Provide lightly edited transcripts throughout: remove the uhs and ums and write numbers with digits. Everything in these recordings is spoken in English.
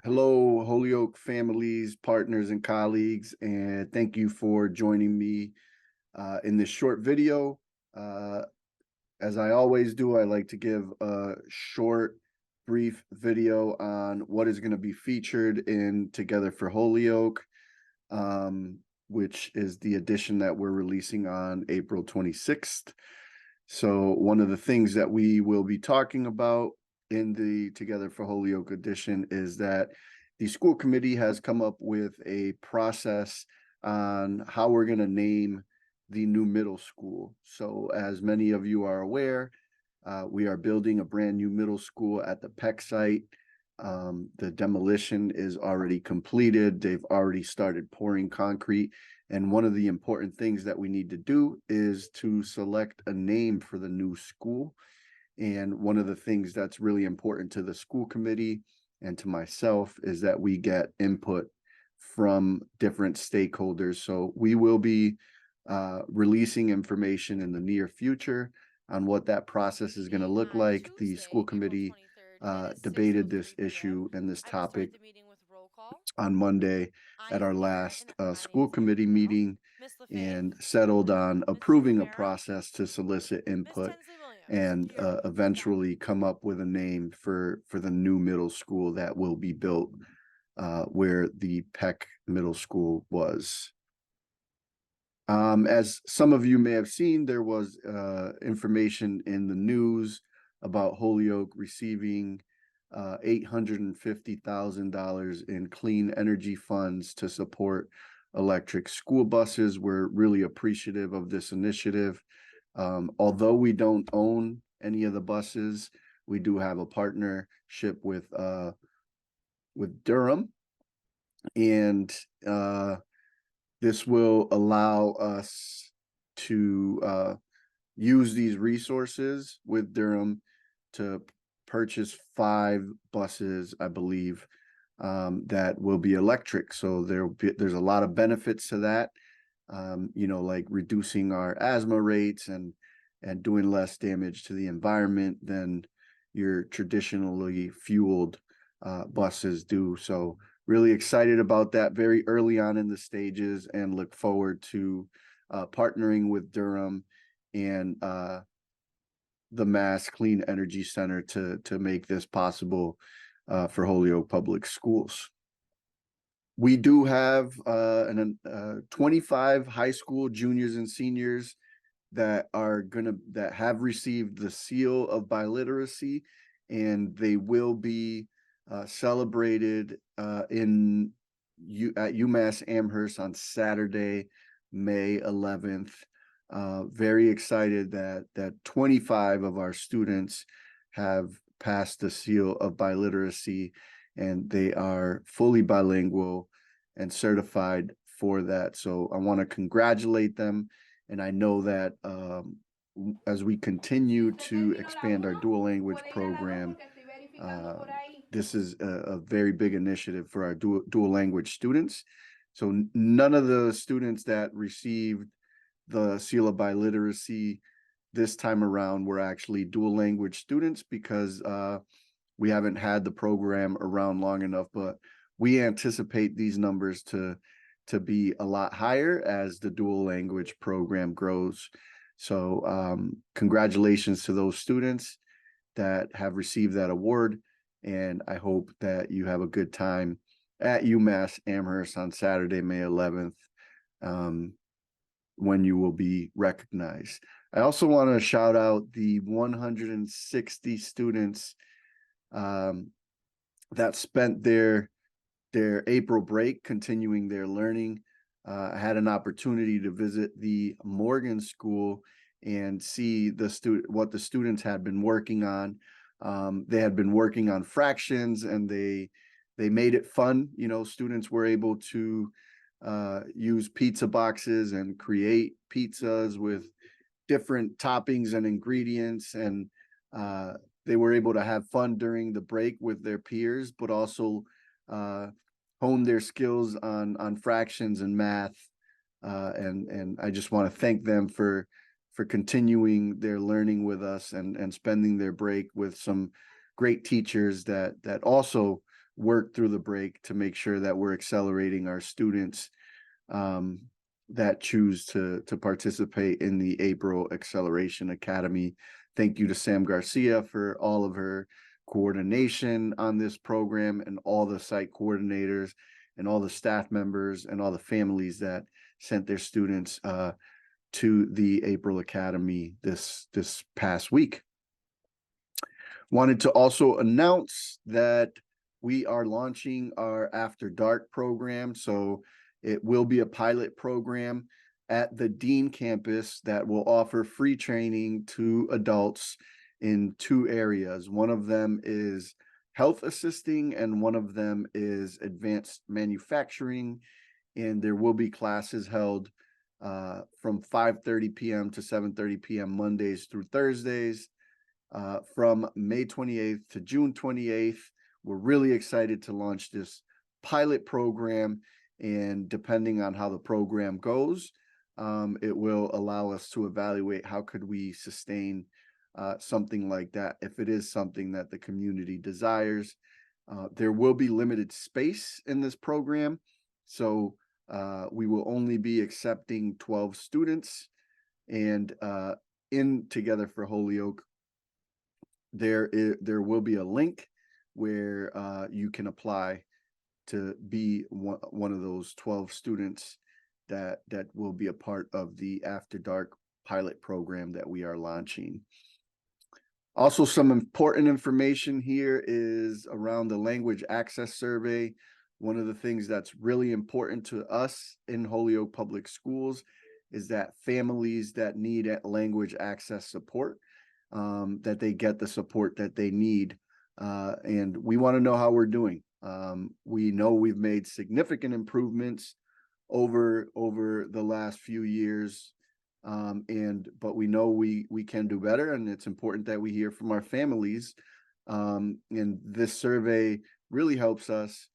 Hello, Holyoke families, partners, and colleagues, and thank you for joining me in this short video. Uh, as I always do, I like to give a short, brief video on what is going to be featured in Together for Holyoke, which is the edition that we're releasing on April 26th. So one of the things that we will be talking about in the Together for Holyoke edition is that the school committee has come up with a process on how we're going to name the new middle school. So as many of you are aware, we are building a brand new middle school at the Peck site. The demolition is already completed. They've already started pouring concrete. And one of the important things that we need to do is to select a name for the new school. And one of the things that's really important to the school committee and to myself is that we get input from different stakeholders. So we will be releasing information in the near future on what that process is going to look like. The school Tuesday, April committee 23rd. It is debated this 6:03 p.m. issue and this I will start topic the meeting with roll call. on Monday I at am our here, last and my name school is Haley committee Farrell. meeting Miss LaFave, and settled on Mrs. approving a Rivera, process to solicit Miss input Tensley Williams. and eventually come up with a name for the new middle school that will be built where the Peck Middle School was. As some of you may have seen, there was information in the news about Holyoke receiving $850,000 in clean energy funds to support electric school buses. We're really appreciative of this initiative. Although we don't own any of the buses, we do have a partnership with Durham, and this will allow us to use these resources with Durham to purchase 5 buses, I believe, that will be electric. So there's a lot of benefits to that, like reducing our asthma rates and doing less damage to the environment than your traditionally fueled buses do. So really excited about that very early on in the stages and look forward to partnering with Durham and the Mass Clean Energy Center to make this possible for Holyoke Public Schools. We do have 25 high school juniors and seniors that have received the seal of biliteracy, and they will be celebrated at UMass Amherst on Saturday, May 11th. Very excited that 25 of our students have passed the seal of biliteracy, and they are fully bilingual and certified for that. So I want to congratulate them. And I know that as we continue to expand our dual language program, this is a very big initiative for our dual language students. So none of the students that received the seal of biliteracy this time around were actually dual language students because we haven't had the program around long enough, but we anticipate these numbers to be a lot higher as the dual language program grows. So congratulations to those students that have received that award, and I hope that you have a good time at UMass Amherst on Saturday, May 11th, when you will be recognized. I also want to shout out the 160 students that spent their April break continuing their learning. I had an opportunity to visit the Morgan School and see what the students had been working on. They had been working on fractions, and they made it fun. Students were able to use pizza boxes and create pizzas with different toppings and ingredients, and they were able to have fun during the break with their peers, but also hone their skills on fractions and math. And I just want to thank them for continuing their learning with us and spending their break with some great teachers that also work through the break to make sure that we're accelerating our students that choose to participate in the April Acceleration Academy. Thank you to Sam Garcia for all of her coordination on this program, and all the site coordinators and all the staff members and all the families that sent their students to the April Academy this past week. Wanted to also announce that we are launching our After Dark program. So it will be a pilot program at the Dean campus that will offer free training to adults in 2 areas. One of them is health assisting, and one of them is advanced manufacturing. And there will be classes held from 5:30 p.m. to 7:30 p.m. Mondays through Thursdays from May 28th to June 28th. We're really excited to launch this pilot program, and depending on how the program goes, it will allow us to evaluate how could we sustain something like that if it is something that the community desires. There will be limited space in this program, so we will only be accepting 12 students. And in Together for Holyoke, there will be a link where you can apply to be one of those 12 students that will be a part of the After Dark pilot program that we are launching. Also, some important information here is around the language access survey. One of the things that's really important to us in Holyoke Public Schools is that families that need language access support, that they get the support that they need. And we want to know how we're doing. We know we've made significant improvements over the last few years. But we know we can do better, and it's important that we hear from our families. And this survey really helps us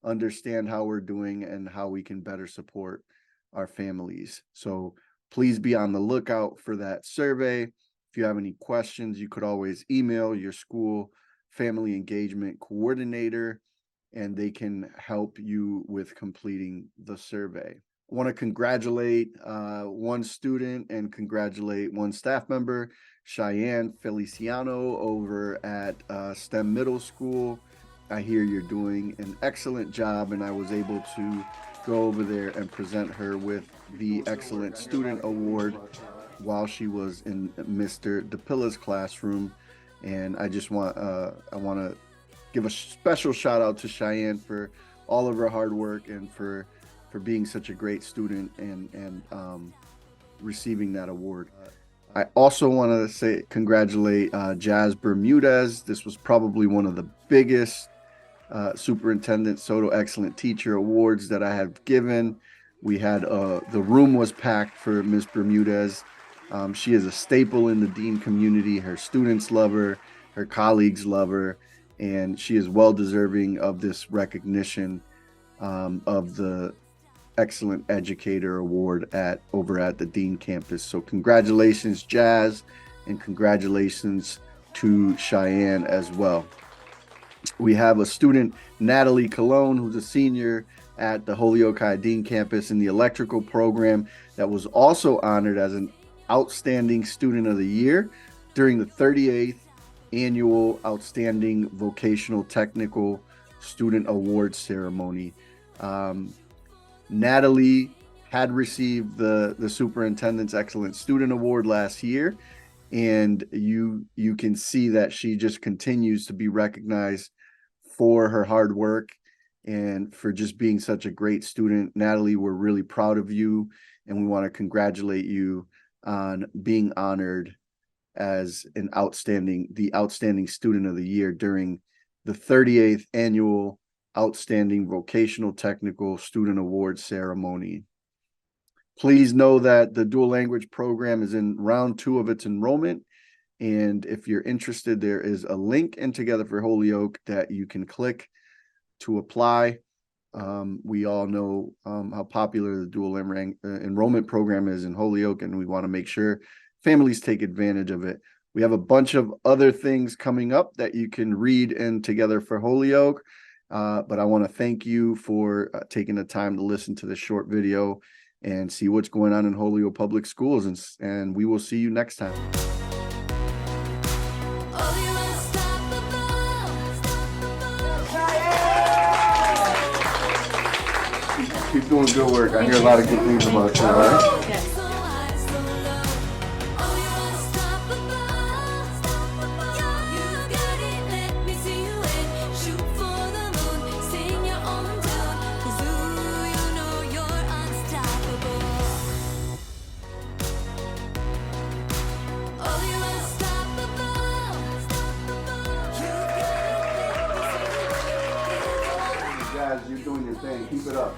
understand how we're doing and how we can better support our families. So please be on the lookout for that survey. If you have any questions, you could always email your school family engagement coordinator, and they can help you with completing the survey. I want to congratulate one student and congratulate one staff member, Cheyenne Feliciano over at STEM Middle School. I hear you're doing an excellent job, and I was able to go over there and present her with the Excellent Student Award while she was in Mr. DePilla's classroom. And I just want to give a special shout out to Cheyenne for all of her hard work and for being such a great student and receiving that award. I also want to congratulate Jazz Bermudez. This was probably one of the biggest Superintendent Soto Excellent Teacher Awards that I have given. We had the room was packed for Miss Bermudez. She is a staple in the Dean community. Her students love her, her colleagues love her, and she is well deserving of this recognition of the Excellent Educator Award over at the Dean campus. So congratulations, Jazz, and congratulations to Cheyenne as well. We have a student, Natalie Colon, who's a senior at the Holyoke High Dean campus in the electrical program, that was also honored as an Outstanding Student of the Year during the 38th Annual Outstanding Vocational Technical Student Award Ceremony. Natalie had received the Superintendent's Excellent Student Award last year, and you can see that she just continues to be recognized for her hard work and for just being such a great student. Natalie, we're really proud of you, and we want to congratulate you on being honored as the Outstanding Student of the Year during the 38th Annual Outstanding Vocational Technical Student Award Ceremony. Please know that the dual language program is in round 2 of its enrollment. And if you're interested, there is a link in Together for Holyoke that you can click to apply. We all know how popular the dual enrollment program is in Holyoke, and we want to make sure families take advantage of it. We have a bunch of other things coming up that you can read in Together for Holyoke. But I want to thank you for taking the time to listen to this short video and see what's going on in Holyoke Public Schools. And we will see you next time. Keep doing good work. I hear a lot of good things about you, all right? Guys, you're doing your thing. Keep it up.